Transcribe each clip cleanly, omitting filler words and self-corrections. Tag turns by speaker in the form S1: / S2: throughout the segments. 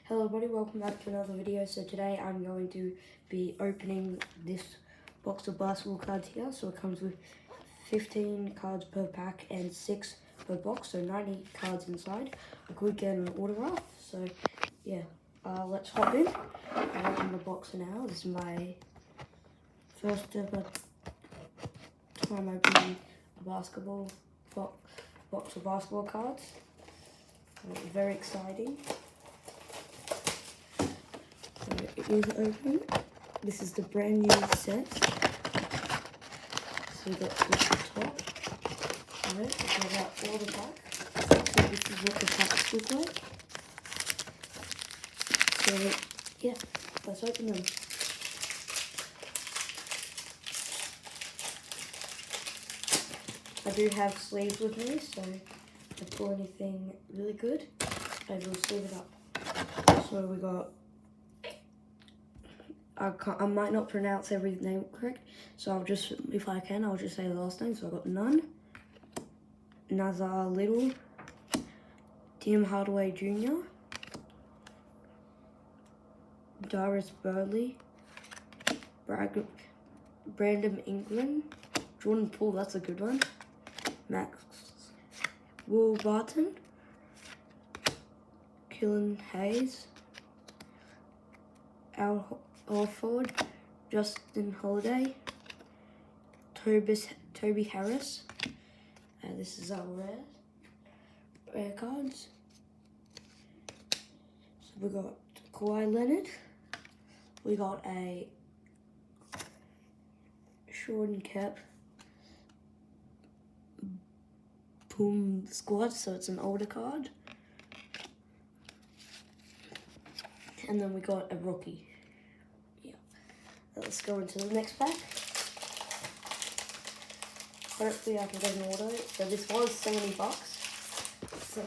S1: Hello everybody, welcome back to another video. So today I'm going to be opening this box of basketball cards here. So it comes with 15 cards per pack and 6 per box, so 90 cards inside. I could get an autograph, so yeah, let's hop in. I'll open the box now. This is my first ever time opening a basketball box of basketball cards. Very exciting. It is open. This is the brand new set. So we got this at the top. Alright, we got out all the back. So this is what the packs look like. So yeah, let's open them. I do have sleeves with me, so if I pull anything really good, I will sleeve it up. So we got, I might not pronounce every name correct, so I'll just, if I can, I'll just say the last name. So I got Nunn, Nazar Little, Tim Hardaway Jr., Darius Burley, Brandon Ingram, Jordan Poole, that's a good one, Max Will Barton, Killian Hayes, Al Horford, Justin Holiday, Toby Harris. This is our rare cards. So we got Kawhi Leonard. We got a Jordan Cap Boom Squad, so it's an older card. And then we got a rookie. Yeah. Let's go into the next pack. Hopefully I can get an auto. So this was $70. So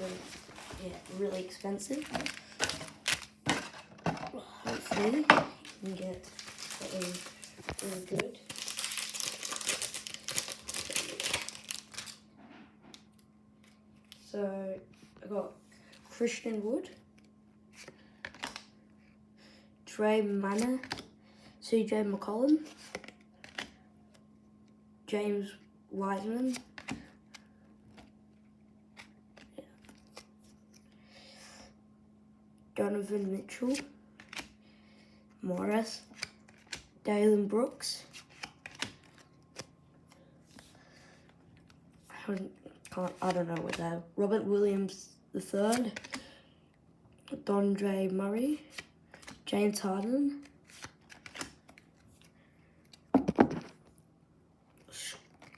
S1: yeah, really expensive. Hopefully you can get something really good. So I got Christian Wood, Trey Manor, CJ McCollum, James Wiseman, Donovan Mitchell, Morris, Dalen Brooks, I don't know what that, Robert Williams III, Dondre Murray, James Harden,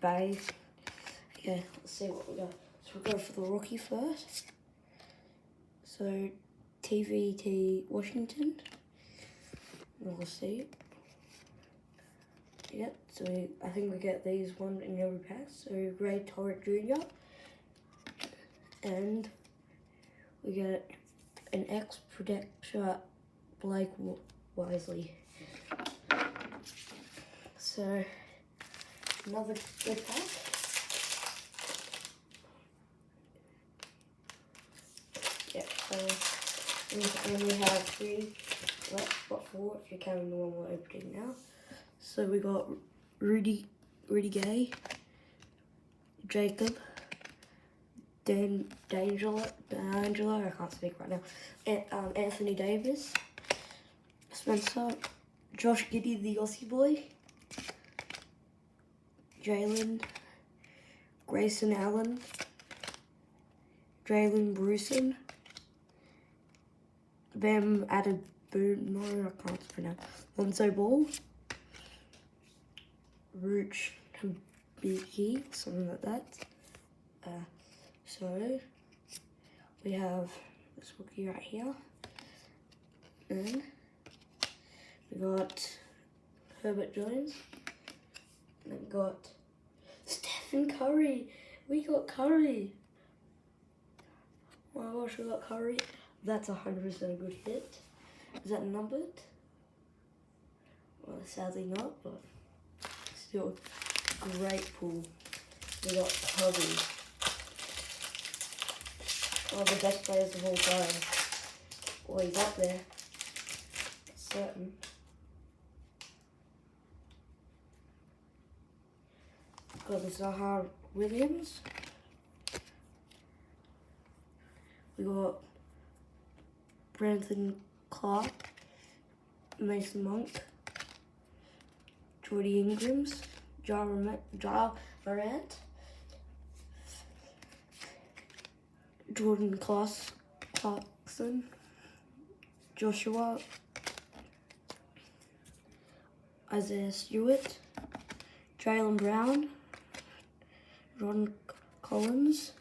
S1: Bay. Yeah, let's see what we got. So we'll go for the rookie first. So TVT Washington. We'll see. Yep, so I think we get these one in every pack. So Ray Torrett Jr. And we get an X-Protector Blake Wisely. So another good pack. Yeah, so we only have 3 left, but 4 if you're counting the one we're opening now. So we got Rudy Gay, Jacob, D'Angelo, I can't speak right now, and, Anthony Davis, Spencer, Josh Giddey, the Aussie boy, Jalen, Grayson Allen, Jalen Bruson, Bam Adebayo, I can't pronounce, Lonzo Ball, Rooch Habiki, something like that. So we have this rookie right here, and we got Herbert Jones, and we got Stephen Curry. We got Curry. Oh my gosh, we got Curry. That's 100% a good hit. Is that numbered? Well, sadly not, but still great pull. We got Curry. One of the best players of all time. Well, he's up there. It's certain. Got the Zaha Williams. We got Brandon Clark, Mason Monk, Jordy Ingrams, Ja Morant, Jordan Clarkson, Joshua, Isaiah Stewart, Jaylen Brown, Ron Collins,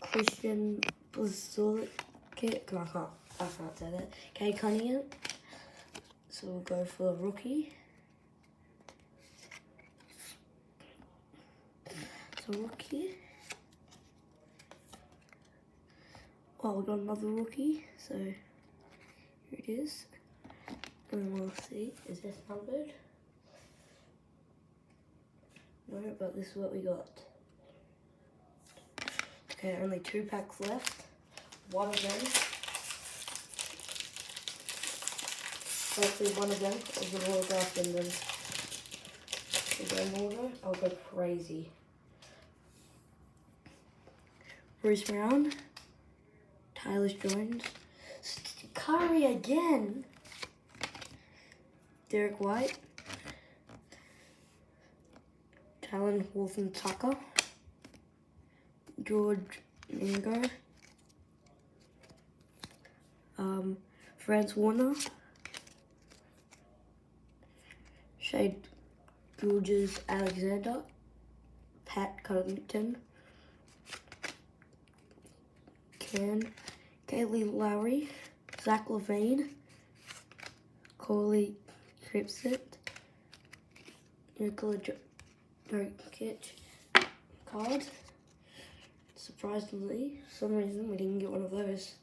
S1: Christian Blasulik, I can't say that, Kay Cunningham. So we'll go for a rookie. So rookie. Oh, we got another rookie. So here it is. And we'll see, is this numbered? No, but this is what we got. Okay, only 2 packs left. One of them. Hopefully one of them is an autograph in them. Game order, I'll go crazy. Bruce Brown, Tyler Jones, Curry again, Derek White, Talon Wolfen Tucker, George Mingo, Franz Warner, Shade Gilgeous Alexander, Pat Covington, Kaylee Lowry, Zach LaVine, Corley Cripsit, Nikola Jokic card. Surprisingly, for some reason we didn't get one of those.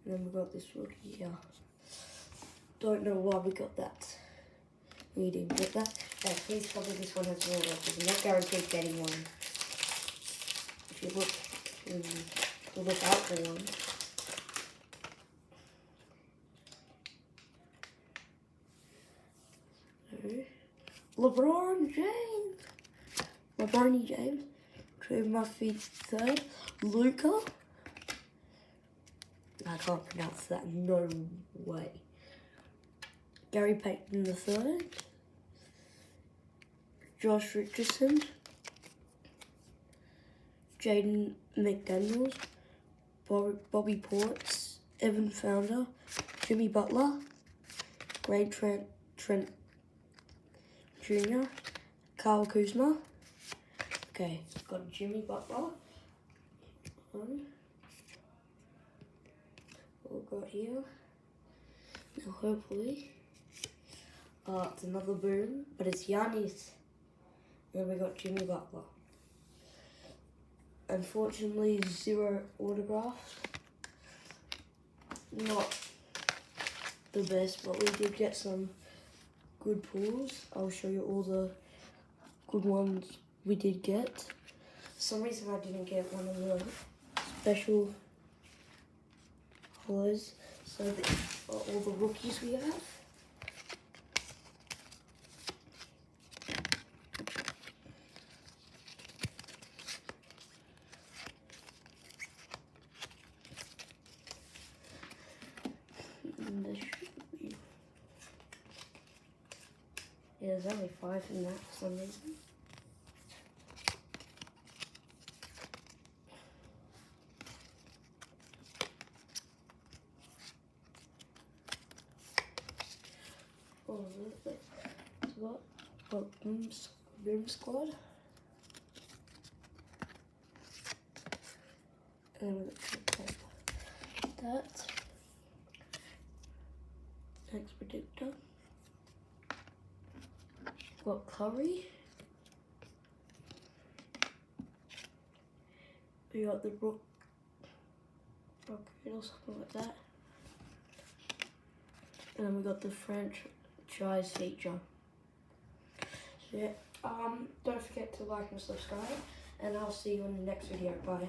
S1: And then we got this rookie here. Don't know why we got that. We didn't get that. Yeah, please tell me this one has more because I'm not guaranteed getting one. If you look out for one. LeBron James, Trey Murphy third, Luca. I can't pronounce that. No way. Gary Payton the third, Josh Richardson, Jaden McDaniels, Bobby Portis, Evan Founder, Jimmy Butler, Gray Trent Jr., Kyle Kuzma. Okay, got Jimmy Butler. One. We've got here. Now hopefully, it's another boom, but it's Giannis. Then we got Jimmy Butler. Unfortunately, 0 autographs. Not the best, but we did get some good pulls. I'll show you all the good ones we did get. For some reason I didn't get one of the special hollows. So all the rookies we have. Yeah, there's only 5 in that for some reason. Oh, look. What? Boom Squad. And we're going to that. Next predictor. Got Curry. We got the Rocket or something like that. And then we got the franchise feature. So yeah, don't forget to like and subscribe, and I'll see you in the next video. Bye.